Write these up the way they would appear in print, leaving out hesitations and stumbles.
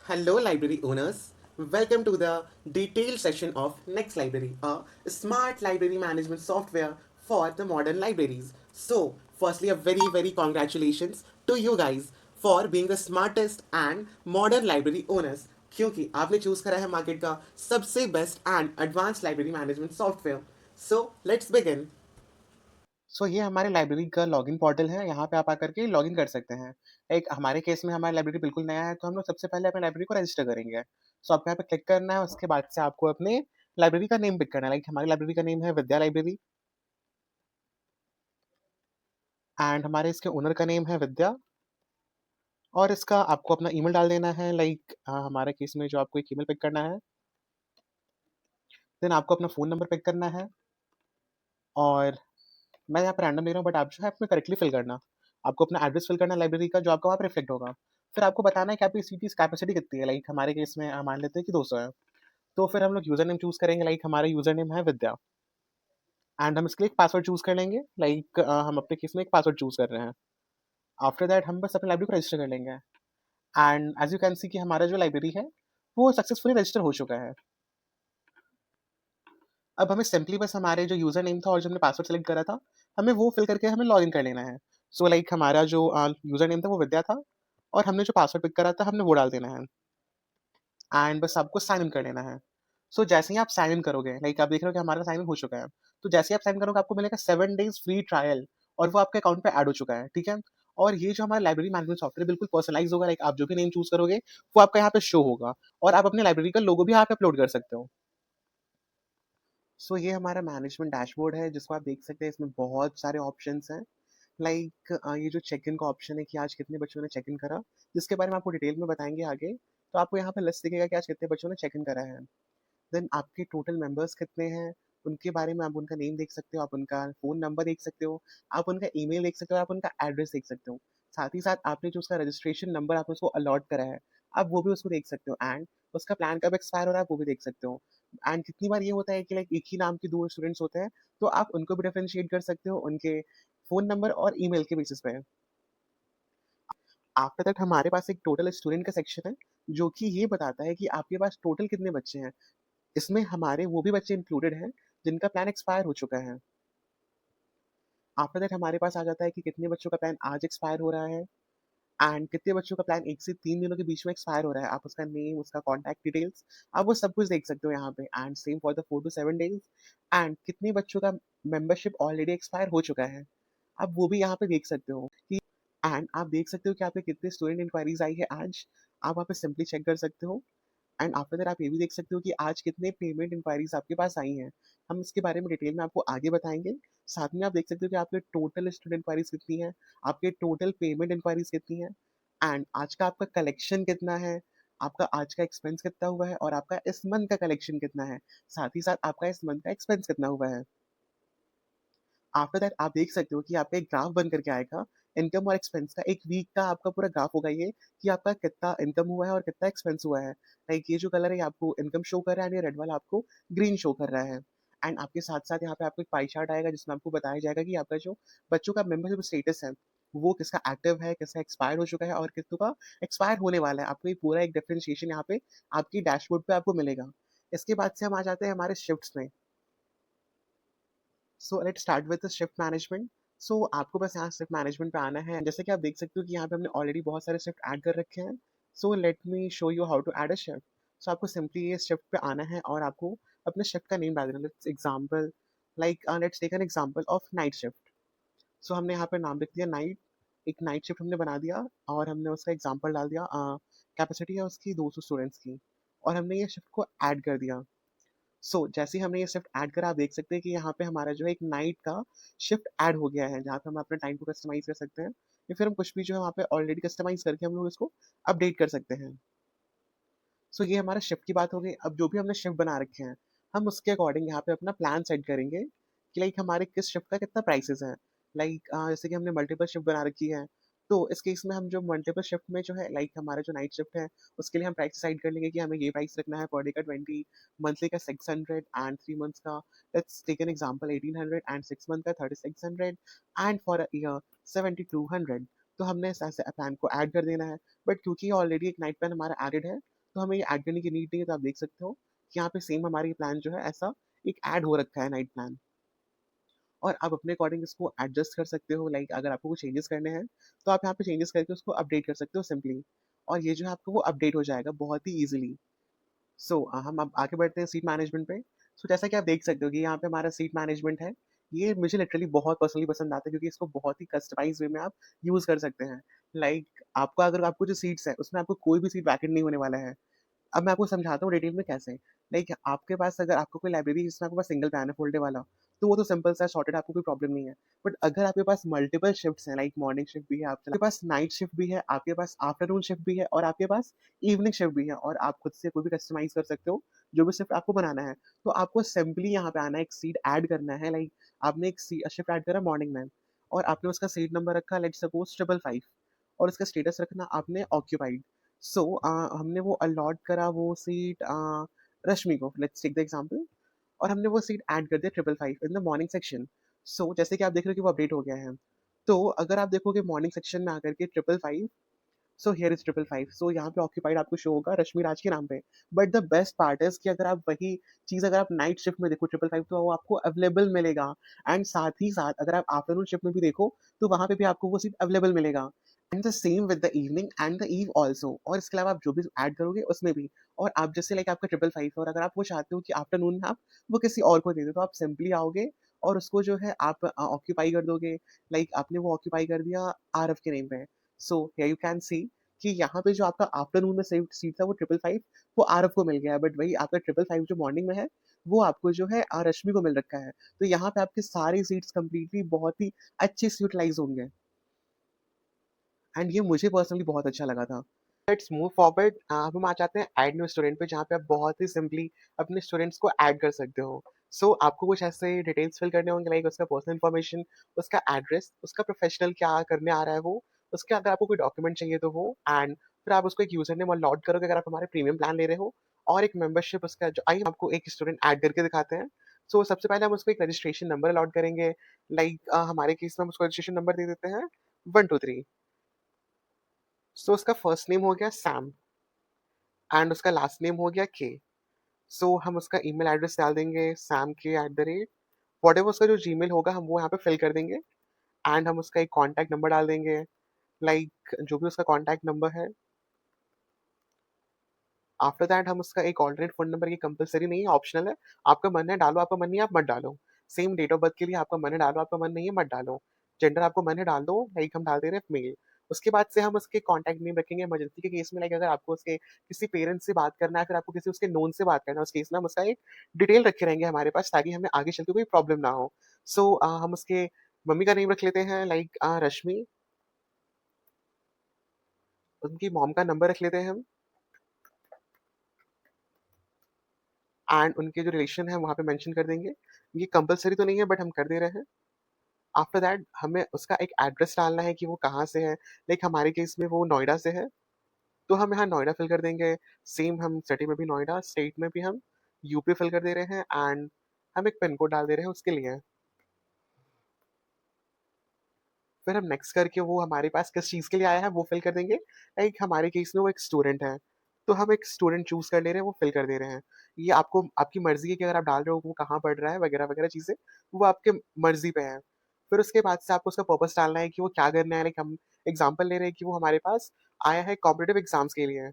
Hello, library owners. Welcome to the detailed session of Next Library, a smart library management software for the modern libraries. So, firstly, a very congratulations to you guys for being the smartest and modern library owners. क्योंकि आपने choose करा है market का सबसे best and advance library management software. So let's begin. So ये हमारे library का login portal है. यहाँ पे आप आकर के लॉगिन कर सकते हैं. एक हमारे केस में हमारी लाइब्रेरी बिल्कुल नया है, तो हम लोग सबसे पहले अपने लाइब्रेरी को रजिस्टर करेंगे. सो आपको यहाँ पे क्लिक करना है. उसके बाद से आपको अपने लाइब्रेरी का नेम पिक करना है. लाइक हमारी लाइब्रेरी का नेम है विद्या लाइब्रेरी, एंड हमारे इसके ओनर का नेम है विद्या. और इसका आपको अपना ईमेल डाल देना है. लाइक हमारे केस में जो आपको एक ईमेल पिक करना है, देन आपको अपना फ़ोन नंबर पिक करना है. और मैं यहाँ पे रैंडम ले रहा हूँ, बट आप जो है अपने करेक्टली फिल करना. आपको अपना एड्रेस फिल करना है लाइब्रेरी का, जो आपका वहाँ पे रिफ्लेक्ट होगा. फिर आपको बताना है कि आपकी सीट की कैपेसिटी कितनी है. लाइक हमारे केस में मान लेते हैं कि 200 है. तो फिर हम लोग यूज़र नेम चूज़ करेंगे. लाइक हमारा यूज़र नेम है विद्या, एंड हम इसके लिए एक पासवर्ड चूज़ कर लेंगे. लाइक हम अपने केस में एक पासवर्ड चूज़ कर रहे हैं. आफ्टर दैट हम बस अपनी लाइब्रेरी को रजिस्टर कर लेंगे. And as you can see कि हमारा जो लाइब्रेरी है वो सक्सेसफुली रजिस्टर हो चुका है. अब हमें सिंपली बस हमारे जो यूज़र नेम था और जो हमने पासवर्ड सेलेक्ट करा था, हमें वो फिल करके हमें लॉगिन कर लेना है. सो लाइक हमारा जो यूज़र नेम था वो विद्या था, और हमने जो पासवर्ड पिक करा था हमने वो डाल देना है. एंड बस आपको साइन इन कर लेना है. सो जैसे ही आप साइन इन करोगे, लाइक आप देख रहे हो कि हमारा साइन इन हो चुका है. तो जैसे ही आप साइन करोगे आपको मिलेगा 7 days फ्री ट्रायल, और वो आपके अकाउंट पे ऐड हो चुका है. ठीक है. और ये जो हमारा लाइब्रेरी मैनेजमेंट सॉफ्टवेयर बिल्कुल पर्सनलाइज होगा. लाइक आप जो भी नेम चूज करोगे वो आपका यहाँ पे शो होगा, और आप अपनी लाइब्रेरी का लोगो भी यहाँ पे अपलोड कर सकते हो. सो ये हमारा मैनेजमेंट डैशबोर्ड है, जिसको आप देख सकते हैं. इसमें बहुत सारे ऑप्शंस हैं. लाइक ये जो चेक इन का ऑप्शन है कि आज कितने बच्चों ने चेक इन करा, जिसके बारे में आपको डिटेल में बताएंगे आगे. तो आपको यहाँ पे लिस्ट दिखेगा कि आज कितने बच्चों ने चेक इन करा है. देन आपके टोटल मेंबर्स कितने हैं, उनके बारे में आप उनका नेम देख सकते हो, आप उनका फ़ोन नंबर देख सकते हो, आप उनका ईमेल देख सकते हो, आप उनका एड्रेस देख सकते हो. साथ ही साथ आपने जो उसका रजिस्ट्रेशन नंबर आपने उसको अलॉट करा है, आप वो भी उसको देख सकते हो. एंड उसका प्लान कब एक्सपायर हो रहा है, वो भी देख सकते हो. एंड कितनी बार ये होता है कि लाइक एक ही नाम के 2 स्टूडेंट्स होते हैं, तो आप उनको भी डिफरेंशिएट कर सकते हो उनके फ़ोन नंबर और ईमेल के बेसिस पे. आफ्टर दैट हमारे पास एक टोटल स्टूडेंट का सेक्शन है, जो कि ये बताता है कि आपके पास टोटल कितने बच्चे हैं. इसमें हमारे वो भी बच्चे इंक्लूडेड हैं जिनका प्लान एक्सपायर हो चुका है. आफ्टर दैट हमारे पास आ जाता है कि कितने बच्चों का प्लान आज एक्सपायर हो रहा है, एंड कितने बच्चों का प्लान 1 से 3 दिनों के बीच में एक्सपायर हो रहा है. आप उसका नेम, उसका कॉन्टैक्ट डिटेल्स, आप वो सब कुछ देख सकते हो यहाँ पे. And same for the 4 to 7 days. And कितने बच्चों का मेंबरशिप ऑलरेडी एक्सपायर हो चुका है, आप वो भी यहाँ पे देख सकते हो कि. एंड आप देख सकते हो कि आपके कितने स्टूडेंट इंक्वायरीज़ आई है आज. आप वहाँ पे सिंपली चेक कर सकते हो. एंड आफ्टर दैट आप ये भी देख सकते हो कि आज कितने पेमेंट इंक्वायरीज आपके पास आई हैं. हम इसके बारे में डिटेल में आपको आगे बताएंगे. साथ में आप देख सकते हो कि आपके टोटल स्टूडेंट इंक्वायरीज कितनी है, आपके टोटल पेमेंट इंक्वायरीज कितनी है, एंड आज का आपका कलेक्शन कितना है, आपका आज का एक्सपेंस कितना हुआ है, और आपका इस मंथ का कलेक्शन कितना है. साथ ही साथ आपका इस मंथ का एक्सपेंस कितना हुआ है. आफ्टर दैट आप देख सकते हो कि आपका एक ग्राफ बन करके आएगा. इनकम और एक्सपेंस का एक वीक का आपका पूरा ग्राफ होगा ये, कि आपका कितना इनकम हुआ है और कितना एक्सपेंस हुआ है. लाइक ये जो कलर है ये आपको इनकम शो कर रहा है, एंड ये रेड वाला आपको ग्रीन शो कर रहा है. एंड आपके साथ साथ यहाँ पे आपको एक पाई चार्ट आएगा, जिसमें आपको बताया जाएगा कि आपका जो बच्चों का मेंबरशिप स्टेटस है, वो किसका एक्टिव है, किसका एक्सपायर हो चुका है, और किसका का एक्सपायर होने वाला है. आपको ये पूरा एक डिफरेंशिएशन यहाँ पे आपकी डैशबोर्ड पे आपको मिलेगा. इसके बाद से हम आ जाते हैं हमारे शिफ्ट्स में. So let's start with the shift management. So आपको बस यहाँ शिफ्ट मैनेजमेंट पे आना है. जैसे कि आप देख सकते हो कि यहाँ पे हमने ऑलरेडी बहुत सारे शिफ्ट ऐड कर रखे हैं. So let me show you how to add a shift. So आपको सिंपली ये शिफ्ट पे आना है, और आपको अपने शिफ्ट का नेम डाल देना. Let's example, like let's take an example of night shift. So हमने यहाँ पे नाम लिख दिया नाइट. एक नाइट शिफ्ट हमने बना दिया, और हमने उसका एग्जांपल डाल दिया. कैपेसिटी है उसकी 200 स्टूडेंट्स की, और हमने ये शिफ्ट को ऐड कर दिया. जैसे ही हमने ये शिफ्ट ऐड करा, आप देख सकते हैं कि यहाँ पे हमारा जो है एक नाइट का शिफ्ट ऐड हो गया है, जहाँ पे हम अपने टाइम को कस्टमाइज़ कर सकते हैं, या फिर हम कुछ भी जो है वहाँ पे ऑलरेडी कस्टमाइज़ करके हम लोग इसको अपडेट कर सकते हैं. ये हमारा शिफ्ट की बात हो गई. अब जो भी हमने शिफ्ट बना रखे हैं, हम उसके अकॉर्डिंग यहाँ पे अपना प्लान सेट करेंगे कि लाइक हमारे किस शिफ्ट का कितना प्राइसेस है. लाइक जैसे कि हमने मल्टीपल शिफ्ट बना रखी है, तो इस केस में हम जो मल्टीपल शिफ्ट में जो है, लाइक हमारा जो नाइट शिफ्ट है, उसके लिए हम प्राइस डिसाइड कर लेंगे कि हमें ये प्राइस रखना है. पर डे का 20, मंथली का 600, एंड 3 मंथ्स का, let's take an example, 1800, and 6 month का 3600, एंड फॉर अ ईयर 7200. तो हमने ऐसे प्लान को ऐड कर देना है. बट क्योंकि ऑलरेडी एक नाइट प्लान हमारा एडेड है, तो हमें ये ऐड करने की नीड नहीं है, तो आप देख सकते हो कि यहाँ पे सेम हमारी प्लान जो है ऐसा एक ऐड हो रखा है नाइट प्लान। और आप अपने अकॉर्डिंग इसको एडजस्ट कर सकते हो, लाइक अगर आपको कुछ चेंजेस करने हैं, तो आप यहाँ पे चेंजेस करके उसको अपडेट कर सकते हो सिंपली। और ये जो है आपको वो अपडेट हो जाएगा बहुत ही ईज़िली। सो हम अब आगे बढ़ते हैं सीट मैनेजमेंट पे। सो जैसा कि आप देख सकते हो कि यहाँ पे हमारा सीट मैनेजमेंट है। ये मुझे लिटरली बहुत पर्सनली पसंद आता है क्योंकि इसको बहुत ही कस्टमाइज़ वे में आप यूज़ कर सकते हैं। लाइक आपका अगर आपको जो सीट्स है, उसमें आपको कोई भी सीट वैकेंट नहीं होने वाला है। अब मैं आपको समझाता हूँ डिटेल में कैसे। लाइक आपके पास अगर आपको कोई लाइब्रेरी है जिसमें आपके पास सिंगल पैन है फोल्डर वाला, तो वो तो सिंपल सा सॉर्टेड, आपको कोई प्रॉब्लम नहीं है। बट अगर आपके पास मल्टीपल शिफ्ट्स हैं, लाइक मॉर्निंग शिफ्ट भी है, आपके पास नाइट शिफ्ट भी है, आपके पास आफ्टरनून शिफ्ट भी है और आपके पास इवनिंग शिफ्ट भी है और आप खुद से कोई भी कस्टमाइज़ कर सकते हो, जो भी शिफ्ट आपको बनाना है। तो आपको सिंपली यहाँ पे आना है, एक सीट ऐड करना है, लाइक आपने एक शिफ्ट ऐड करा मॉर्निंग में और आपने उसका सीट नंबर रखा लेट्स सपोज़ 555 और उसका स्टेटस रखना आपने ऑक्यूपाइड। सो हमने वो अलॉट करा वो सीट रश्मि को, लेट्स टेक द एग्जांपल, और हमने वो सीट ऐड कर दिया 555 इन द मॉर्निंग सेक्शन। सो जैसे कि आप देख रहे हो कि वो अपडेट हो गया है। तो अगर आप देखोगे मॉर्निंग सेक्शन में आकर के 555, सो हियर इज़ 555, सो यहाँ पे ऑक्यूपाइड आपको शो होगा रश्मि राज के नाम पे। But the best part is कि अगर आप वही चीज़ अगर आप नाइट शिफ्ट में देखो 555, तो वो आपको अवेलेबल मिलेगा। एंड साथ ही साथ अगर आप आफ्टरनून शिफ्ट में भी देखो, तो वहाँ पे भी आपको वो सीट अवेलेबल मिलेगा। And the same with the evening and the eve also, और इसके अलावा आप जो भी ऐड करोगे उसमें भी। और आप जैसे लाइक आपका 555 और अगर आप वो चाहते हो कि आफ्टरनून में आप वो किसी और को दे दो, तो आप सिंपली आओगे और उसको जो है आप ऑक्यूपाई कर दोगे। लाइक आपने वो ऑक्यूपाई कर दिया आरव के नेम पे। So here you can see कि यहाँ पे जो आपका आफ्टरनून में सेव्ड सीट था वो 555 वो आरव को मिल गया है, बट वही आपका 555 जो मॉर्निंग में है, वो आपको जो है रश्मि को मिल रखा है। तो यहाँ पे आपके सारे सीट्स कंप्लीटली बहुत ही अच्छे से यूटिलाइज़ होंगे एंड ये मुझे पर्सनली बहुत अच्छा लगा था। लेट्स मूव फॉरवर्ड, अब हम आ जाते हैं ऐड न्यू स्टूडेंट पे, जहाँ पे आप बहुत ही सिंपली अपने स्टूडेंट्स को ऐड कर सकते हो। आपको कुछ ऐसे डिटेल्स फिल करने होंगे, लाइक उसका पर्सनल इन्फॉर्मेशन, उसका एड्रेस, उसका प्रोफेशनल क्या करने आ रहा है वो, उसके अगर आपको कोई डॉक्यूमेंट चाहिए तो वो, एंड फिर आप उसको एक यूजर नेम अलॉट करोगे अगर आप हमारे प्रीमियम प्लान ले रहे हो, और एक मेंबरशिप उसका जो आइए हम आपको एक स्टूडेंट ऐड करके दिखाते हैं। सबसे पहले हम उसको एक रजिस्ट्रेशन नंबर अलॉट करेंगे, लाइक हमारे केस में हम उसको रजिस्ट्रेशन नंबर दे देते हैं 123। उसका फर्स्ट नेम हो गया सैम एंड उसका लास्ट नेम हो गया के। हम उसका ईमेल एड्रेस डाल देंगे samk@, व्हाटएवर उसका जो जीमेल होगा हम वो यहाँ पे फिल कर देंगे। एंड हम उसका एक कॉन्टैक्ट नंबर डाल देंगे, लाइक जो भी उसका कॉन्टैक्ट नंबर है। आफ्टर दैट हम उसका एक ऑल्टरनेट फ़ोन नंबर, ये कंपल्सरी नहीं है, ऑप्शनल है। आपका मन है डालो, आपका मन नहीं है आप मत डालो। सेम डेट ऑफ बर्थ के लिए आपका मन है डालो, आपका मन नहीं है मत डालो। जेंडर आपको मन है डाल दो, लाइक हम डाल दे रहे हैं मेल। उसके बाद से हम उसके कॉन्टैक्ट नेम रखेंगे इमरजेंसी के केस में, लाइक अगर आपको उसके किसी पेरेंट्स से बात करना है, फिर आपको किसी उसके नोन से बात करना है, उस केस में हम उसका एक डिटेल रखे रहेंगे हमारे पास, ताकि हमें आगे चल के कोई प्रॉब्लम ना हो। हम उसके मम्मी का नेम रख लेते हैं, लाइक रश्मि। उनकी मॉम का नंबर रख लेते हैं हम, एंड उनके जो रिलेशन है वहाँ पे मेंशन कर देंगे। ये कंपल्सरी तो नहीं है बट हम कर दे रहे हैं। आफ्टर दैट हमें उसका एक एड्रेस डालना है कि वो कहाँ से है। लाइक हमारे केस में वो नोएडा से है, तो हम यहाँ नोएडा फिल कर देंगे। सेम हम सिटी में भी नोएडा, स्टेट में भी हम यूपी फिल कर दे रहे हैं, एंड हम एक पिन कोड डाल दे रहे हैं उसके लिए। फिर हम नेक्स्ट करके वो हमारे पास किस चीज़ के लिए आया है वो फिल कर देंगे। लाइक हमारे केस में वो एक स्टूडेंट है, तो हम एक स्टूडेंट चूज़ कर ले रहे हैं, वो फिल कर दे रहे हैं। ये आपको आपकी मर्ज़ी है कि अगर आप डाल रहे हो वो कहाँ पढ़ रहा है वगैरह-वगैरह चीज़ें, वो आपके मर्ज़ी पे है। फिर उसके बाद से आपको उसका पर्पस डालना है कि वो क्या करने आया है। लाइक हम एग्ज़ाम्पल ले रहे हैं कि वो हमारे पास आया है कॉम्पिटिटिव एग्ज़ाम्स के लिए।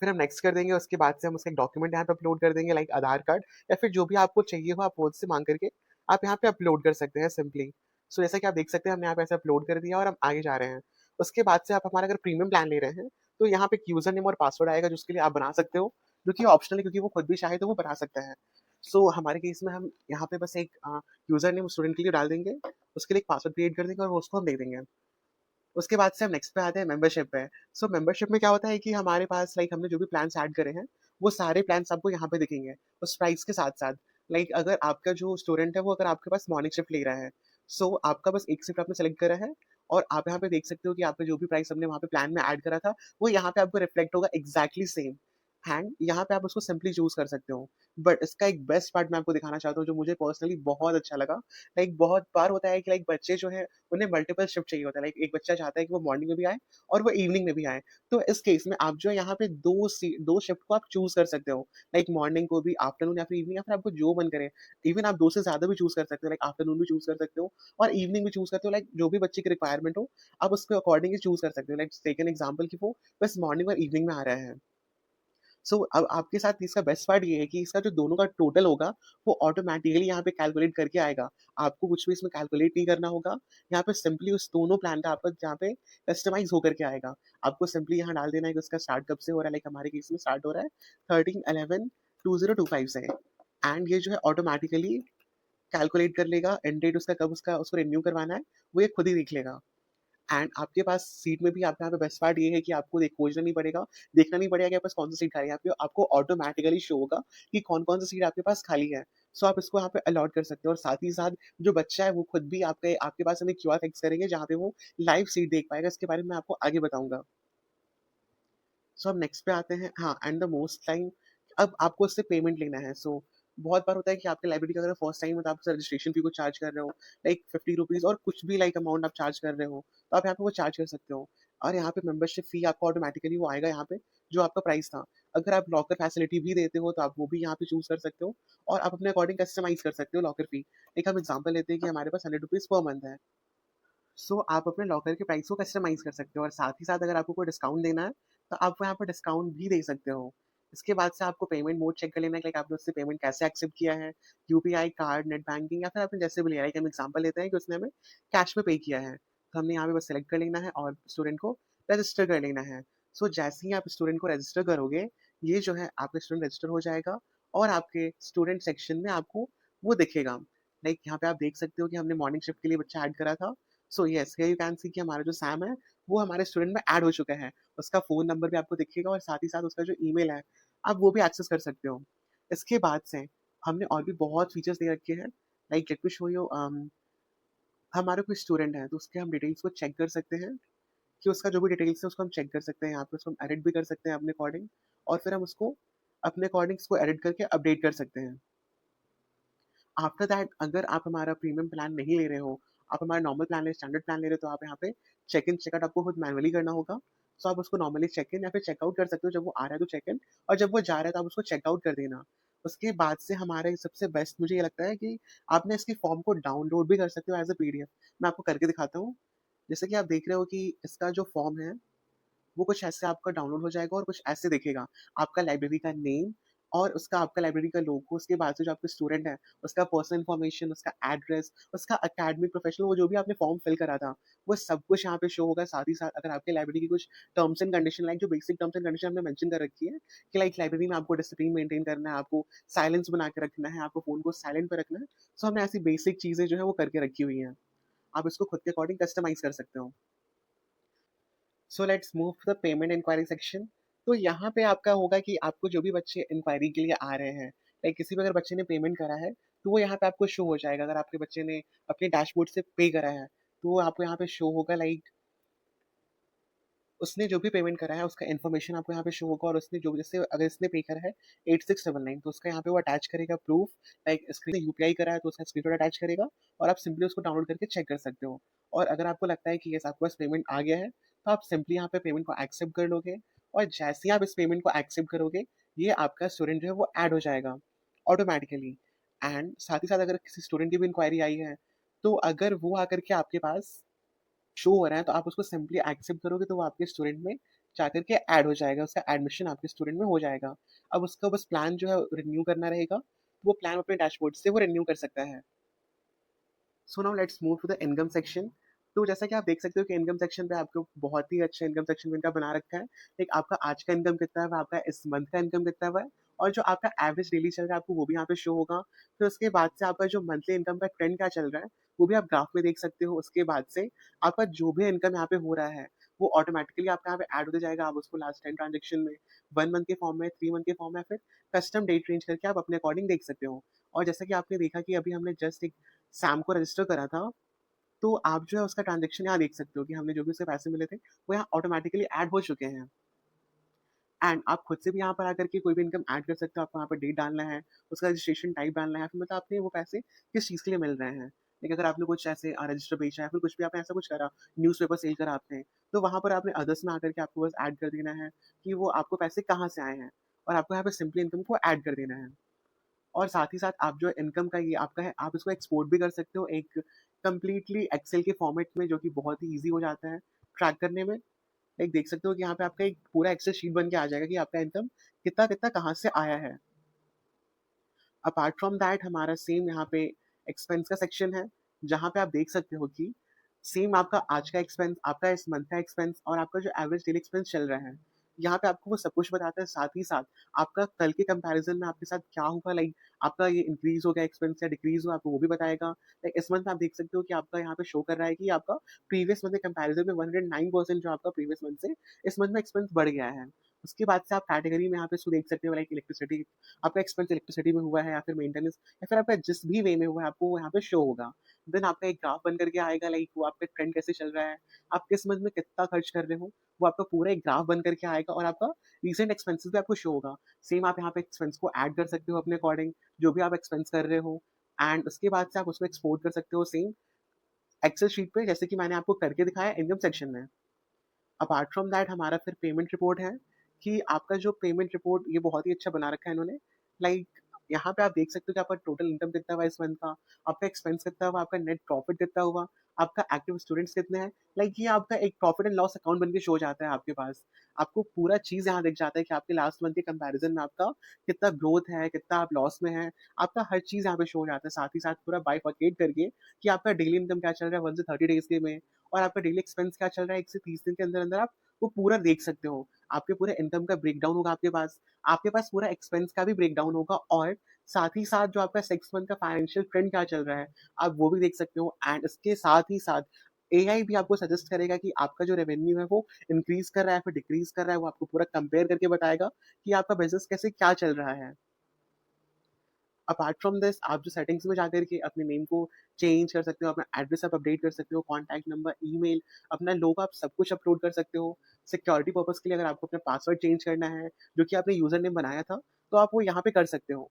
फिर हम नेक्स्ट कर देंगे, उसके बाद से हम उसका एक डॉक्यूमेंट यहाँ पे अपलोड कर देंगे, लाइक आधार कार्ड या फिर जो भी आपको चाहिए हो आप वो से माँग करके आप यहाँ पे अपलोड कर सकते हैं सिंपली। जैसा कि आप देख सकते हैं हमने यहाँ पे ऐसे अपलोड कर दिया और हम आगे जा रहे हैं। उसके बाद से आप हमारा अगर प्रीमियम प्लान ले रहे हैं, तो यहाँ पे एक यूज़र नेम और पासवर्ड आएगा जिसके लिए आप बना सकते हो, जो कि ऑप्शनल है क्योंकि वो खुद भी चाहे तो वो बना सकता है। हमारे केस में हम यहाँ पे बस एक यूज़र नेम स्टूडेंट के लिए डाल देंगे, उसके लिए एक पासवर्ड क्रिएट कर देंगे और वो उसको हम दे देंगे। उसके बाद से हम नेक्स्ट पे आते हैं मेंबरशिप पे। मेंबरशिप में क्या होता है कि हमारे पास लाइक हमने जो भी प्लान्स ऐड करे हैं, वो सारे प्लान्स आपको यहाँ पे दिखेंगे, उस प्राइस के साथ-साथ। लाइक अगर आपका जो स्टूडेंट है वो अगर आपके पास मॉर्निंग शिफ्ट ले रहा है, आपका बस एक शिफ्ट आपने सेलेक्ट करा है और आप यहाँ पे देख सकते हो कि आपका जो भी प्राइस हमने वहाँ पे प्लान में ऐड करा था, वो यहाँ पे आपको रिफ्लेक्ट होगा एग्ज़ैक्टली सेम। एंड यहाँ पे आप उसको सिंपली चूज़ कर सकते हो। बट इसका एक बेस्ट पार्ट मैं आपको दिखाना चाहता हूँ जो मुझे पर्सनली बहुत अच्छा लगा। लाइक बहुत बार होता है कि लाइक बच्चे जो हैं उन्हें मल्टीपल शिफ्ट चाहिए होता है। लाइक एक बच्चा चाहता है कि वो मॉर्निंग में भी आए और वो इवनिंग में भी आए। तो इस केस में आप जो है यहाँ पे 2 शिफ्ट को आप चूज़ कर सकते हो। लाइक मॉर्निंग को भी, आफ्टरनून या फिर इवनिंग या फिर आपको जो मन करे। इवन आप 2 से ज़्यादा भी चूज़ कर सकते हो। लाइक आफ्टरनून भी चूज़ कर सकते हो और इवनिंग भी चूज़ करते हो। लाइक जो भी बच्चे की रिक्वायरमेंट हो, आप उसके अकॉर्डिंग ही चूज़ कर सकते हो। लाइक टेक एन एग्जांपल कि वो बस मॉर्निंग और इवनिंग में आ रहा है। सो अब आपके साथ इसका बेस्ट पार्ट ये है कि इसका जो दोनों का टोटल होगा, वो ऑटोमैटिकली यहाँ पे कैलकुलेट करके आएगा। आपको कुछ भी इसमें कैलकुलेट नहीं करना होगा। यहाँ पे सिंपली उस दोनों प्लान का आपका यहाँ पे कस्टमाइज़ होकर के आएगा। आपको सिंपली यहाँ डाल देना है कि उसका स्टार्ट कब से हो रहा है, लाइक हमारे केस में स्टार्ट हो रहा है 13/11/2025 से एंड ये जो है ऑटोमैटिकली कैलकुलेट कर लेगा एंड डेट उसका कब उसका उसको रिन्यू करवाना है, वो ये खुद ही देख लेगा। एंड आपके पास सीट में भी आपके यहाँ पे बेस्ट पार्ट ये है कि आपको खोजना नहीं पड़ेगा, देखना नहीं पड़ेगा कि आपके पास कौन-सी सीट खाली है। आपको आपको ऑटोमैटिकली शो होगा कि कौन-कौन सी सीट आपके पास खाली है। सो आप इसको यहाँ पे अलॉट कर सकते हो और साथ ही साथ जो बच्चा है वो खुद भी आपके आपके पास हमें क्यूआर फिक्स करेंगे जहाँ पे वो लाइव सीट देख पाएगा। इसके बारे में मैं आपको आगे बताऊँगा। सो अब नेक्स्ट पे आते हैं हाँ एंड द मोस्ट टाइम अब आपको उससे पेमेंट लेना है। सो बहुत बार होता है कि आपके लाइब्रेरी का अगर फर्स्ट टाइम है तो आप उससे रजिस्ट्रेशन फी को चार्ज कर रहे हो लाइक ₹50 और कुछ भी लाइक अमाउंट आप चार्ज कर रहे हो, तो आप यहाँ पे वो चार्ज कर सकते हो। और यहाँ पे मेंबरशिप फी आपको ऑटोमैटिकली वो आएगा यहाँ पे जो आपका प्राइस था। अगर आप लॉकर फैसिलिटी भी देते हो तो आप वो भी यहाँ पे चूज़ कर सकते हो और आप अपने अकॉर्डिंग कस्टमाइज़ कर सकते हो लॉकर फी। एक हम एग्ज़ाम्पल लेते हैं कि हमारे पास ₹100 पर मंथ है। सो आप अपने लॉकर के प्राइस को कस्टमाइज़ कर सकते हो और साथ ही साथ अगर आपको कोई डिस्काउंट देना है, तो आप यहाँ पे डिस्काउंट भी दे सकते हो। इसके बाद से आपको पेमेंट मोड चेक कर लेना है कि लाइक आपने उससे पेमेंट कैसे एक्सेप्ट किया है, यूपीआई, कार्ड, नेट बैंकिंग या फिर आपने जैसे भी लिया है। लाइक हम एग्ज़ाम्पल लेते हैं कि उसने हमें कैश में पे किया है, तो हमने यहाँ पे बस सेलेक्ट कर लेना है और स्टूडेंट को रजिस्टर कर लेना है। सो जैसे ही आप स्टूडेंट को रजिस्टर करोगे, ये जो है आपका स्टूडेंट रजिस्टर हो जाएगा और आपके स्टूडेंट सेक्शन में आपको वो दिखेगा। लाइक यहाँ पे आप देख सकते हो कि हमने मॉर्निंग शिफ्ट के लिए बच्चा ऐड करा था। So yes here you can see कि हमारा जो सैम है, वो हमारे स्टूडेंट में ऐड हो चुका है। उसका फ़ोन नंबर भी आपको दिखेगा और साथ ही साथ उसका जो ईमेल है, आप वो भी एक्सेस कर सकते हो। इसके बाद से हमने और भी बहुत फीचर्स दे रखे हैं। Like late me show you हमारा कोई स्टूडेंट है, तो उसके हम डिटेल्स को चेक कर सकते हैं कि उसका जो भी डिटेल्स है, उसको हम चेक कर सकते हैं। यहाँ पे उसको हम एडिट भी कर सकते हैं अपने अकॉर्डिंग और फिर हम उसको अपने अकॉर्डिंग उसको एडिट करके अपडेट कर सकते हैं। आफ्टर दैट अगर आप हमारा प्रीमियम प्लान नहीं ले रहे हो, आप हमारा नॉर्मल प्लान ले स्टैंडर्ड प्लान ले रहे हो, तो आप यहाँ पे चेक इन, चेकआउट आपको खुद मैनुअली करना होगा। सो आप उसको नॉर्मली चेक इन या फिर चेकआउट कर सकते हो। जब वो आ रहा है तो चेक इन और जब वो जा रहा है तो आप उसको चेकआउट कर देना। उसके बाद से हमारे सबसे बेस्ट मुझे ये लगता है कि आप ना इसकी फॉर्म को डाउनलोड भी कर सकते हो एज़ अ पीडीएफ। मैं आपको करके दिखाता हूँ। जैसे कि आप देख रहे हो कि इसका जो फॉर्म है वो कुछ ऐसे आपका डाउनलोड हो जाएगा और कुछ ऐसे दिखेगा। आपका लाइब्रेरी का नेम और उसका आपका लाइब्रेरी का लोगो, उसके बाद से जो आपके स्टूडेंट है, उसका पर्सनल इन्फॉर्मेशन, उसका एड्रेस, उसका एकेडमिक प्रोफेशनल वो जो भी आपने फॉर्म फिल करा था, वो सब कुछ यहाँ पे शो होगा। साथ ही साथ अगर आपके लाइब्रेरी की कुछ टर्म्स एंड कंडीशन लाइक जो बेसिक टर्म्स एंड कंडीशन हमने मेंशन कर रखी है कि लाइक लाइब्रेरी में आपको डिसिप्लिन मेंटेन करना है, आपको साइलेंस बना के रखना है, आपको फ़ोन को साइलेंट पे रखना है। सो हमने ऐसी बेसिक चीज़ें जो है वो करके रखी हुई हैं। आप इसको खुद के अकॉर्डिंग कस्टमाइज़ कर सकते हो। So let's move to the payment inquiry section. तो यहाँ पे आपका होगा कि आपको जो भी बच्चे इंक्वायरी के लिए आ रहे हैं, लाइक किसी भी अगर बच्चे ने पेमेंट करा है, तो वो यहाँ पे आपको शो हो जाएगा। अगर आपके बच्चे ने अपने डैशबोर्ड से पे करा है, तो वो आपको यहाँ पे शो होगा लाइक उसने जो भी पेमेंट करा है उसका इन्फॉर्मेशन आपको यहाँ पे शो होगा और उसने जो जैसे अगर इसने पे करा है 8699 तो उसका यहाँ पे वो अटैच करेगा प्रूफ लाइक स्क्रीन यूपीआई करा है तो उसका स्क्रीनशॉट अटैच करेगा और आप सिंपली उसको डाउनलोड करके चेक कर सकते हो। और अगर आपको लगता है कि यस आपके पास पेमेंट आ गया है तो आप सिंपली यहाँ पे पेमेंट को एक्सेप्ट कर लोगे और जैसे ही आप इस पेमेंट को एक्सेप्ट करोगे ये आपका स्टूडेंट जो है वो ऐड हो जाएगा ऑटोमेटिकली। एंड साथ ही साथ अगर किसी स्टूडेंट की भी इंक्वायरी आई है तो अगर वो आकर के आपके पास शो हो रहा है तो आप उसको सिंपली एक्सेप्ट करोगे तो वो आपके स्टूडेंट में जाकर के ऐड हो जाएगा, उसका एडमिशन आपके स्टूडेंट में हो जाएगा। अब उसका बस प्लान जो है रिन्यू करना रहेगा, वो प्लान अपने डैशबोर्ड से वो रिन्यू कर सकता है। So now let's move to the income section. तो जैसा कि आप देख सकते हो कि इनकम सेक्शन पे आपको बहुत ही अच्छा इनकम सेक्शन में इनका बना रखा है। एक आपका आज का इनकम कितना है, वो आपका इस मंथ का इनकम कितना हुआ है और जो आपका एवरेज डेली चल रहा है आपको वो भी यहाँ पे शो होगा। फिर उसके बाद से आपका जो मंथली इनकम का ट्रेंड क्या चल रहा है, वो भी आप ग्राफ में देख सकते हो। उसके बाद से आपका जो भी इनकम यहाँ पे हो रहा है, वो ऑटोमैटिकली आपका यहाँ पे ऐड होते जाएगा। आप उसको लास्ट 10 ट्रांज़ैक्शन में, 1 मंथ के फॉर्म में, 3 मंथ के फॉर्म में या फिर कस्टम डेट रेंज करके आप अपने अकॉर्डिंग देख सकते हो। और जैसा कि आपने देखा कि अभी हमने जस्ट एक सैम को रजिस्टर करा था, तो आप जो है उसका ट्रांज़ैक्शन यहाँ देख सकते हो कि हमने जो भी उससे पैसे मिले थे, वो यहाँ ऑटोमैटिकली ऐड हो चुके हैं। एंड आप खुद से भी यहाँ पर आकर के कोई भी इनकम ऐड कर सकते हो। आपको यहाँ पर डेट डालना है, उसका रजिस्ट्रेशन टाइप डालना है, फिर मतलब आपने वो पैसे किस चीज़ के लिए मिल रहे हैं। लाइक अगर आपने कुछ ऐसे रजिस्टर बेचा है, फिर कुछ भी आपने ऐसा कुछ करा, न्यूज़पेपर सेल करा आपने, तो वहाँ पर आपने अदर्स में आकर के आपको बस ऐड कर देना है कि वो आपको पैसे कहाँ से आए हैं, और आपको यहाँ पे सिंपली इनकम को ऐड कर देना है। और साथ ही साथ आप जो इनकम का ये आपका है, आप इसको एक्सपोर्ट भी कर सकते हो एक कंप्लीटली एक्सेल के फॉर्मेट में, जो कि बहुत ही ईज़ी हो जाता है ट्रैक करने में। एक देख सकते हो कि यहाँ पे आपका एक पूरा एक्सेल शीट बन के आ जाएगा कि आपका इनकम कितना-कितना कहाँ से आया है। अपार्ट फ्रॉम दैट हमारा सेम यहाँ पे एक्सपेंस का सेक्शन है, जहाँ पे आप देख सकते हो कि सेम आपका आज का एक्सपेंस, आपका इस मंथ का एक्सपेंस और आपका जो एवरेज डेली एक्सपेंस चल रहा है। यहाँ पे आपको वो सब कुछ बताता है, साथ ही साथ आपका कल के कंपैरिज़न में आपके साथ क्या हुआ, लाइक आपका ये इंक्रीज़ हो गया एक्सपेंस या डिक्रीज़ हुआ, आपको वो भी बताएगा। लाइक इस मंथ आप देख सकते हो कि आपका यहाँ पे शो कर रहा है कि आपका प्रीवियस मंथ के कंपैरिज़न में 109% जो आपका प्रीवियस मंथ से इस मंथ में एक्सपेंस बढ़ गया है। उसके बाद से आप कैटेगरी में यहाँ पे इसको देख सकते हो, लाइक इलेक्ट्रिसिटी, आपका एक्सपेंस इलेक्ट्रिसिटी में हुआ है या फिर मेंटेनेंस या फिर आपका जिस भी वे में हुआ है, आपको वो यहाँ पे शो होगा। देन आपका एक ग्राफ बन करके आएगा, लाइक वो आपका ट्रेंड कैसे चल रहा है, आप किस मंथ में कितना खर्च कर रहे हो, वो आपका पूरा एक ग्राफ बन करके आएगा और आपका रीसेंट एक्सपेंसेस भी आपको शो होगा। सेम आप यहाँ पे एक्सपेंस को ऐड कर सकते हो अपने अकॉर्डिंग, जो भी आप एक्सपेंस कर रहे हो, एंड उसके बाद से आप उसको एक्सपोर्ट कर सकते हो सेम एक्सेल शीट पे, जैसे कि मैंने आपको करके दिखाया इनकम सेक्शन में। अपार्ट फ्रॉम दैट हमारा फिर पेमेंट रिपोर्ट है कि आपका जो पेमेंट रिपोर्ट ये बहुत ही अच्छा बना रखा है इन्होंने। लाइक यहाँ पे आप देख सकते हो कि आपका टोटल इनकम कितना हुआ इस मंथ का, आपका एक्सपेंस कितना हुआ, आपका नेट प्रॉफिट कितना हुआ, आपका एक्टिव स्टूडेंट्स कितने हैं। लाइक ये आपका एक प्रॉफिट एंड लॉस अकाउंट बन के शो हो जाता है आपके पास। आपको पूरा चीज़ यहाँ दिख जाता है कि आपके लास्ट मंथ के कंपैरिजन में आपका कितना ग्रोथ है, कितना आप लॉस में हैं, आपका हर चीज़ यहाँ पे शो हो जाता है। साथ ही साथ पूरा बाइफरकेट करके कि आपका डेली इनकम क्या चल रहा है 1 से 30 डेज़ के में, और आपका डेली एक्सपेंस क्या चल रहा है 1 से 30 दिन के अंदर-अंदर, आप वो पूरा देख सकते हो। आपके पूरे इनकम का ब्रेकडाउन होगा आपके पास पूरा एक्सपेंस का भी ब्रेकडाउन होगा, और साथ ही साथ जो आपका 6 मंथ का फाइनेंशियल ट्रेंड क्या चल रहा है, आप वो भी देख सकते हो। एंड इसके साथ ही साथ एआई भी आपको सजेस्ट करेगा कि आपका जो रेवेन्यू है वो इंक्रीज़ कर रहा है, फिर डिक्रीज़ कर रहा है, वो आपको पूरा कंपेयर करके बताएगा कि आपका बिज़नेस कैसे क्या चल रहा है। अपार्ट फ्रॉम दिस आप जो सेटिंग्स में जाकर के अपने नेम को चेंज कर सकते हो, अपना एड्रेस आप अपडेट कर सकते हो, कॉन्टैक्ट नंबर, ईमेल, अपना लोगो आप सब कुछ अपलोड कर सकते हो। सिक्योरिटी पर्पज़ के लिए अगर आपको अपना पासवर्ड चेंज करना है, जो कि आपने यूज़र नेम बनाया था, तो आप वो यहाँ पे कर सकते हो।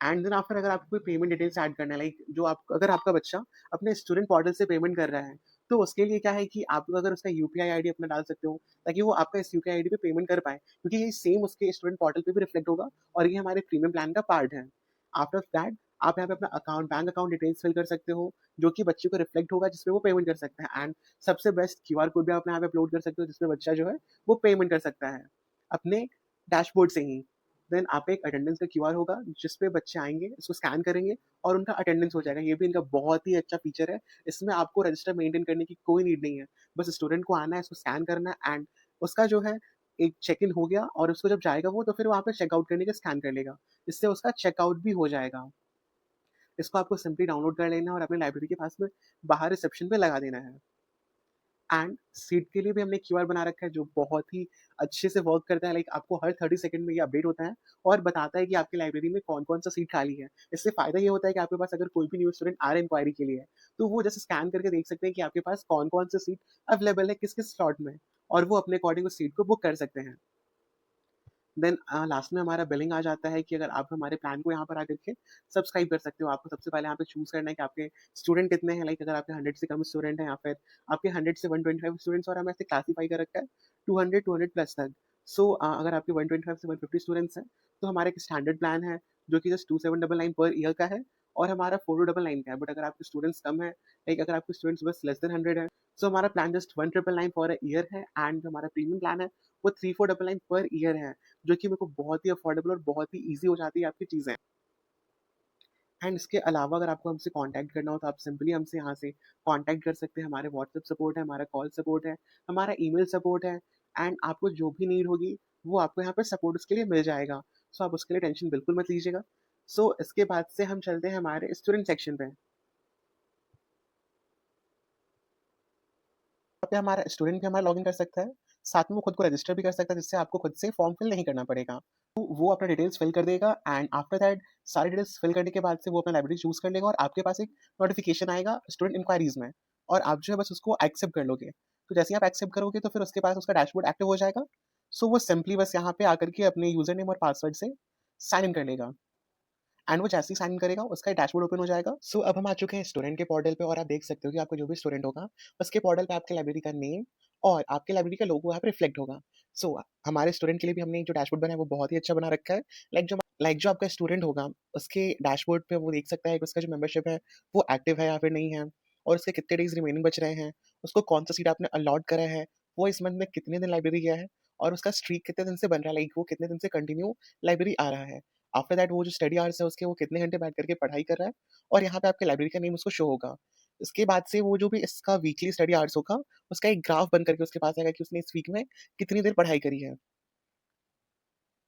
एंड देन आफ्टर अगर आपको कोई पेमेंट डिटेल्स ऐड करना है, लाइक जो आप अगर आपका बच्चा अपने स्टूडेंट पोर्टल से पेमेंट कर रहा है, तो उसके लिए क्या है कि आप अगर उसका यूपीआई आईडी अपना डाल सकते हो, ताकि वो आपका इस यूपीआई आईडी पे पेमेंट कर पाए, क्योंकि ये सेम उसके स्टूडेंट पोर्टल पे भी रिफ्लेक्ट होगा और ये हमारे प्रीमियम प्लान का पार्ट है। आफ्टर दैट आप यहाँ पे अपना बैंक अकाउंट डिटेल्स फिल कर सकते हो, जो कि बच्चे को रिफ्लेक्ट होगा जिसपे वो पेमेंट कर सकता है, एंड सबसे बेस्ट क्यूआर कोड भी आप यहाँ पे अपलोड कर सकते हो, जिसमें बच्चा जो है वो पेमेंट कर सकता है अपने डैशबोर्ड से ही। देन आप पे एक अटेंडेंस का क्यूआर होगा, जिस पे बच्चे आएँगे, इसको स्कैन करेंगे और उनका अटेंडेंस हो जाएगा। ये भी इनका बहुत ही अच्छा फीचर है। इसमें आपको रजिस्टर मेंटेन करने की कोई नीड नहीं है। बस स्टूडेंट को आना है, इसको स्कैन करना है, एंड उसका जो है एक चेक इन हो गया, और उसको जब जाएगा वो, तो फिर वहाँ पे चेकआउट करने का स्कैन कर लेगा। इससे उसका चेकआउट भी हो जाएगा। इसको आपको सिंपली डाउनलोड कर लेना है और अपने लाइब्रेरी के पास में बाहर रिसेप्शन पे लगा देना है। एंड सीट के लिए भी हमने क्यूआर बना रखा है, जो बहुत ही अच्छे से वर्क करता है। लाइक आपको हर 30 सेकंड में ये अपडेट होता है और बताता है कि आपकी लाइब्रेरी में कौन-कौन सा सीट खाली है। इससे फ़ायदा ये होता है कि आपके पास अगर कोई भी न्यू स्टूडेंट आ रहा है इंक्वायरी के लिए, तो वो जैसे स्कैन करके देख सकते हैं कि आपके पास कौन-कौन सी सीट अवेलेबल है, किस-किस स्लॉट में, और वो अपने अकॉर्डिंग उस सीट को बुक कर सकते हैं। देन लास्ट में हमारा बिलिंग आ जाता है कि अगर आप हमारे प्लान को यहाँ पर आकर के सब्सक्राइब कर सकते हो। आपको सबसे पहले यहाँ पे चूज़ करना है कि आपके स्टूडेंट कितने हैं, लाइक अगर आपके 100 से कम स्टूडेंट हैं या फिर आपके 100 से 125 स्टूडेंट्स, और हमें ऐसे क्लासिफाई कर रखा है 200 प्लस तक। सो अगर आपके 125 से 150 स्टूडेंट्स हैं, तो हमारा एक स्टैंडर्ड प्लान है, जो कि जस्ट 2799 पर ईयर का है, और हमारा 4299 का है। बट अगर आपके स्टूडेंट्स कम है, लाइक अगर आपके स्टूडेंट्स बस लेस देन 100 है, सो हमारा plan just 1999 for a year है, एंड जो हमारा प्रीमियम प्लान है, वो 3499 पर ईयर है। जो कि मेरे को बहुत ही अफोर्डेबल और बहुत ही ईज़ी हो जाती है आपकी चीज़ें। एंड इसके अलावा अगर आपको हमसे कॉन्टैक्ट करना हो, तो आप सिंपली हमसे यहाँ से कॉन्टैक्ट कर सकते हैं। हमारे व्हाट्सएप सपोर्ट है, हमारा कॉल सपोर्ट है, हमारा ईमेल सपोर्ट है, एंड आपको जो भी नीड होगी, वो आपको यहाँ पे सपोर्ट उसके लिए मिल जाएगा। सो आप उसके लिए टेंशन बिल्कुल मत लीजिएगा। सो इसके बाद से हम चलते हैं हमारे स्टूडेंट सेक्शन पे। यहाँ पे हमारा स्टूडेंट भी हमारा लॉगिन कर सकता है, साथ में वो खुद को रजिस्टर भी कर सकता है, जिससे आपको खुद से फॉर्म फिल नहीं करना पड़ेगा। तो वो अपना डिटेल्स फिल कर देगा, एंड आफ्टर दैट सारी डिटेल्स फिल करने के बाद से वो अपना लाइब्रेरी चूज़ कर लेगा और आपके पास एक नोटिफ़िकेशन आएगा स्टूडेंट इंक्वायरीज़ में, और आप जो है बस उसको एक्सेप्ट कर लोगे। तो जैसे ही आप एक्सेप्ट करोगे, तो फिर उसके पास उसका डैशबोर्ड एक्टिव हो जाएगा, सो वो सिंपली बस यहाँ पे आकर के अपने यूज़र नेम और पासवर्ड से साइन इन कर लेगा। एंड वो जैसे ही साइन इन करेगा, उसका डैशबोर्ड ओपन हो जाएगा। सो अब हम आ चुके हैं स्टूडेंट के पोर्टल पे और आप देख सकते हो कि आपका जो भी स्टूडेंट होगा, उसके पोर्टल पे आपके लाइब्रेरी का नेम और आपके लाइब्रेरी का लोगो यहाँ पे रिफ्लेक्ट होगा। सो हमारे स्टूडेंट के लिए भी हमने जो डैशबोर्ड बनाया है, वो बहुत ही अच्छा बना रखा है। लाइक जो आपका स्टूडेंट होगा, उसके डैशबोर्ड पे वो देख सकता है कि उसका जो मेंबरशिप है, वो एक्टिव है या फिर नहीं है और उसके कितने डेज़ रिमेनिंग बच रहे हैं, उसको कौन-सा सीट आपने अलॉट करा है, वो इस मंथ में कितने दिन लाइब्रेरी गया है और उसका स्ट्रीक कितने दिन से बन रहा है, लाइक वो कितने दिन से कंटिन्यू लाइब्रेरी आ रहा है। आफ्टर दैट वो जो स्टडी आवर्स है उसके, वो कितने घंटे बैठ करके पढ़ाई कर रहा है और यहाँ पे आपके लाइब्रेरी का नेम उसको शो होगा। इसके बाद से वो जो भी इसका वीकली स्टडी आवर्स होगा, उसका एक ग्राफ बन करके उसके पास आएगा कि उसने इस वीक में कितनी देर पढ़ाई करी है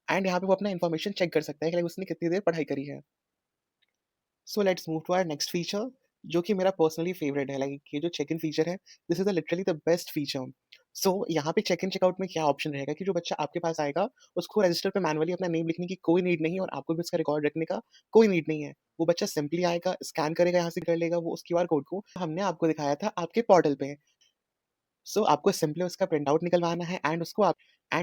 एंड यहाँ पे वो अपना इन्फॉर्मेशन चेक कर सकता है कि लाइक उसने कितनी देर पढ़ाई करी है। So let's move to our next feature, जो कि मेरा पर्सनली फेवरेट है। लाइक ये जो चेक इन फीचर है, this is literally the best feature. So यहाँ पे चेक इन चेकआउट में क्या ऑप्शन रहेगा कि जो बच्चा आपके पास आएगा, उसको रजिस्टर पे मैनुअली अपना नेम लिखने की कोई नीड नहीं है और आपको भी उसका रिकॉर्ड रखने का कोई नीड नहीं है। वो बच्चा सिंपली आएगा, स्कैन करेगा, यहाँ से कर लेगा वो उस क्यूआर कोड को हमने आपको दिखाया था आपके पोर्टल पे। सो आपको सिंपली उसका प्रिंट आउट निकलवाना है एंड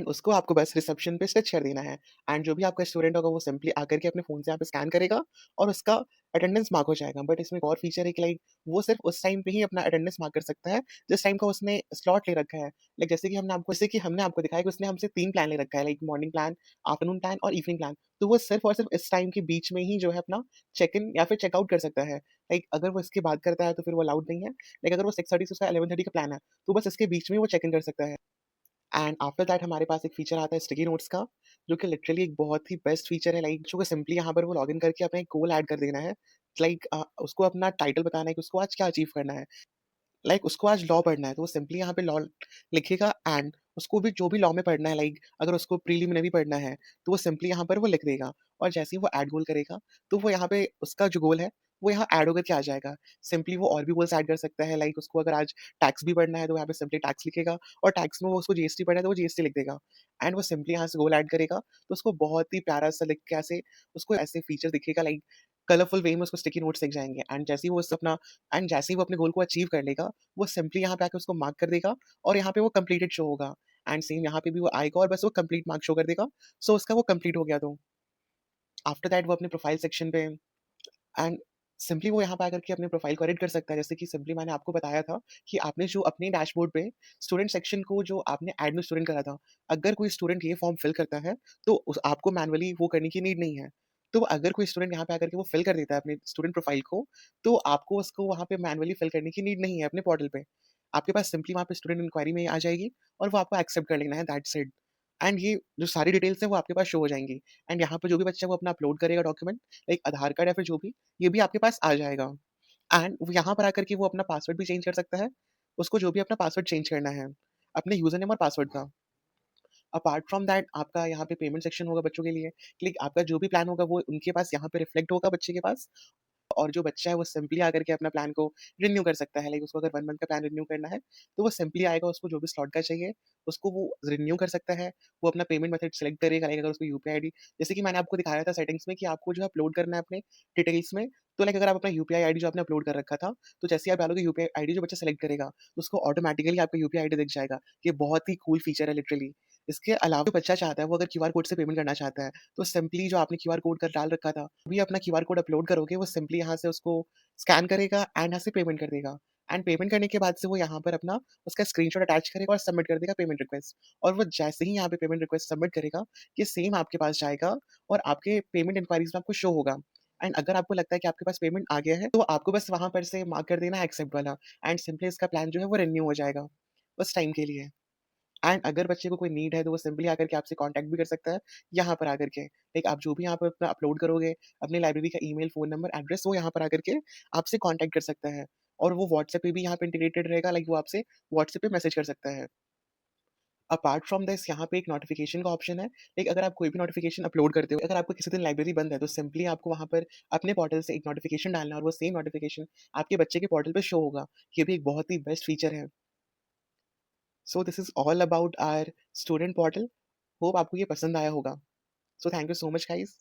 उसको आपको बस रिसेप्शन पे स्टिच कर देना है। एंड जो भी आपका स्टूडेंट होगा, वो सिंपली आकर के अपने फ़ोन से यहाँ पे स्कैन करेगा और उसका अटेंडेंस मार्क हो जाएगा। बट इसमें एक और फीचर है कि लाइक वो सिर्फ़ उस टाइम पे ही अपना अटेंडेंस मार्क कर सकता है, जिस टाइम का उसने स्लॉट ले रखा है। लाइक जैसे कि हमने आपको दिखाया कि उसने हमसे 3 प्लान ले रखा है, like morning plan, afternoon plan और इवनिंग प्लान। तो वो सिर्फ़ और सिर्फ़ इस टाइम के बीच में ही जो है अपना चेक इन या फिर चेकआउट कर सकता है। लाइक अगर वो इसके बाद करता है तो फिर वो अलाउड नहीं है। लाइक अगर वो 6:30 से उसका 11:30 का प्लान है, तो बस इसके बीच में वो चेक इन कर सकता है। एंड आफ्टर दैट हमारे पास एक फीचर आता है स्टिकी नोट्स का, जो कि लिटरली एक बहुत ही बेस्ट फीचर है। लाइक जो सिंपली यहाँ पर वो लॉगिन करके अपना एक गोल ऐड कर देना है। लाइक उसको अपना टाइटल बताना है कि उसको आज क्या अचीव करना है। लाइक उसको आज लॉ पढ़ना है, तो वो सिंपली यहाँ पे लॉ लिखेगा एंड उसको भी जो भी लॉ में पढ़ना है, लाइक अगर उसको प्रीलिमिनरी पढ़ना है, तो वो सिंपली यहाँ पर वो लिख देगा और जैसे ही वो ऐड गोल करेगा, तो वो यहाँ पे उसका जो गोल है, वो यहाँ ऐड होकर के आ जाएगा। सिंपली वो और भी गोल्स ऐड कर सकता है, लाइक उसको अगर आज टैक्स भी पढ़ना है, तो यहाँ पे सिंपली टैक्स लिखेगा और टैक्स में वो उसको जीएसटी पढ़ना है, तो वो जीएसटी लिख देगा एंड वो सिंपली यहाँ से गोल ऐड करेगा, तो उसको बहुत ही प्यारा-सा लिख के ऐसे उसको ऐसे फीचर दिखेगा, लाइक कलरफुल वे में उसको स्टिकी नोट्स दिख जाएँगे एंड जैसे ही वो अपने गोल को अचीव कर लेगा, वो सिंपली यहाँ पे आके उसको मार्क कर देगा और यहाँ पे वो कंप्लीटेड शो होगा एंड सेम यहाँ पे भी वो आएगा और बस वो कंप्लीट मार्क शो कर देगा। सो उसका वो कंप्लीट हो गया। तो आफ्टर दैट वो अपने प्रोफाइल सेक्शन पे एंड सिंपली वो यहाँ पे आकर के अपने प्रोफाइल को एडिट कर सकता है। जैसे कि सिंपली मैंने आपको बताया था कि आपने जो अपने डैशबोर्ड पे स्टूडेंट सेक्शन को जो आपने ऐड न्यू स्टूडेंट करा था, अगर कोई स्टूडेंट ये फॉर्म फिल करता है, तो आपको मैनुअली वो करने की नीड नहीं है। तो अगर कोई स्टूडेंट यहाँ पे आकर के वो फिल कर देता है अपने स्टूडेंट प्रोफाइल को, तो आपको उसको वहाँ पे मैनुअली फिल करने की नीड नहीं है अपने पोर्टल पे। आपके पास सिंपली वहाँ पे स्टूडेंट इंक्वायरी में आ जाएगी और वो आपको एक्सेप्ट कर लेना है, दैट्स इट। एंड ये जो सारी डिटेल्स हैं वो आपके पास शो हो जाएँगी एंड यहाँ पे जो भी बच्चा है वो अपना अपलोड करेगा डॉक्यूमेंट, लाइक आधार कार्ड या फिर जो भी, ये भी आपके पास आ जाएगा एंड वो यहाँ पर आकर के वो अपना पासवर्ड भी चेंज कर सकता है, उसको जो भी अपना पासवर्ड चेंज करना है, अपने यूज़र नेम और पासवर्ड का। अपार्ट फ्रॉम दैट आपका यहाँ पे पेमेंट सेक्शन होगा बच्चों के लिए, क्लिक आपका जो भी प्लान होगा वो उनके पास यहाँ पे रिफ्लेक्ट होगा बच्चे के पास और जो बच्चा है वो सिंपली आकर के अपना प्लान को रिन्यू कर सकता है। लाइक उसको अगर 1 मंथ का प्लान रिन्यू करना है, तो वो सिंपली आएगा, उसको जो भी स्लॉट का चाहिए, उसको वो रिन्यू कर सकता है। वो अपना पेमेंट मेथड सेलेक्ट करेगा, लाइक अगर उसको यूपीआई आईडी, जैसे कि मैंने आपको दिखाया था सेटिंग्स में कि आपको जो है अपलोड करना है अपने डिटेल्स में, तो लाइक अगर आप अपना यूपीआई आईडी जो आपने अपलोड कर रखा था, तो जैसे ही आप डालोगे यूपीआई आईडी, जो बच्चा सेलेक्ट करेगा, तो उसको ऑटोमैटिकली आपका यूपीआई आईडी दिख जाएगा। ये बहुत ही कूल फीचर है लिटरली। इसके अलावा जो बच्चा चाहता है, वो अगर क्यूआर कोड से पेमेंट करना चाहता है, तो सिंपली जो आपने क्यूआर कोड का डाल रखा था, भी अपना क्यूआर कोड अपलोड करोगे, वो सिंपली यहाँ से उसको स्कैन करेगा एंड यहाँ से पेमेंट कर देगा एंड पेमेंट करने के बाद से वो यहाँ पर अपना उसका स्क्रीनशॉट अटैच करेगा और सबमिट कर देगा पेमेंट रिक्वेस्ट। और वो जैसे ही यहाँ पे पेमेंट रिक्वेस्ट सबमिट करेगा, ये सेम आपके पास जाएगा और आपके पेमेंट इंक्वायरीज में आपको शो होगा एंड अगर आपको लगता है कि आपके पास पेमेंट आ गया है, तो आपको बस वहाँ पर से मार्क कर देना है एक्सेप्ट वाला एंड सिंपली इसका प्लान जो है वो रिन्यू हो जाएगा उस टाइम के लिए। एंड अगर बच्चे को कोई नीड है, तो वो सिंपली आकर के आपसे कॉन्टैक्ट भी कर सकता है यहाँ पर आकर के। लाइक आप जो भी यहाँ पर अपना अपलोड करोगे, अपनी लाइब्रेरी का ईमेल, फ़ोन नंबर, एड्रेस, वो यहाँ पर आकर के आपसे कॉन्टैक्ट कर सकता है और वो व्हाट्सएप पे भी यहाँ पे इंटीग्रेटेड रहेगा, लाइक वो आपसे व्हाट्सएप पे मैसेज कर सकता है। अपार्ट फ्रॉम दिस यहाँ पे एक नोटिफ़िकेशन का ऑप्शन है। लाइक अगर आप कोई भी नोटिफ़िकेशन अपलोड करते हो, अगर आपको किसी दिन लाइब्रेरी बंद है, तो सिंपली आपको वहाँ पर अपने पोर्टल से एक नोटिफ़िकेशन डालना है और वो सेम नोटिफ़िकेशन आपके बच्चे के पोर्टल पे शो होगा। ये भी एक बहुत ही बेस्ट फीचर है। So this is all about our student portal. Hope आपको ये पसंद आया होगा। So thank you so much guys.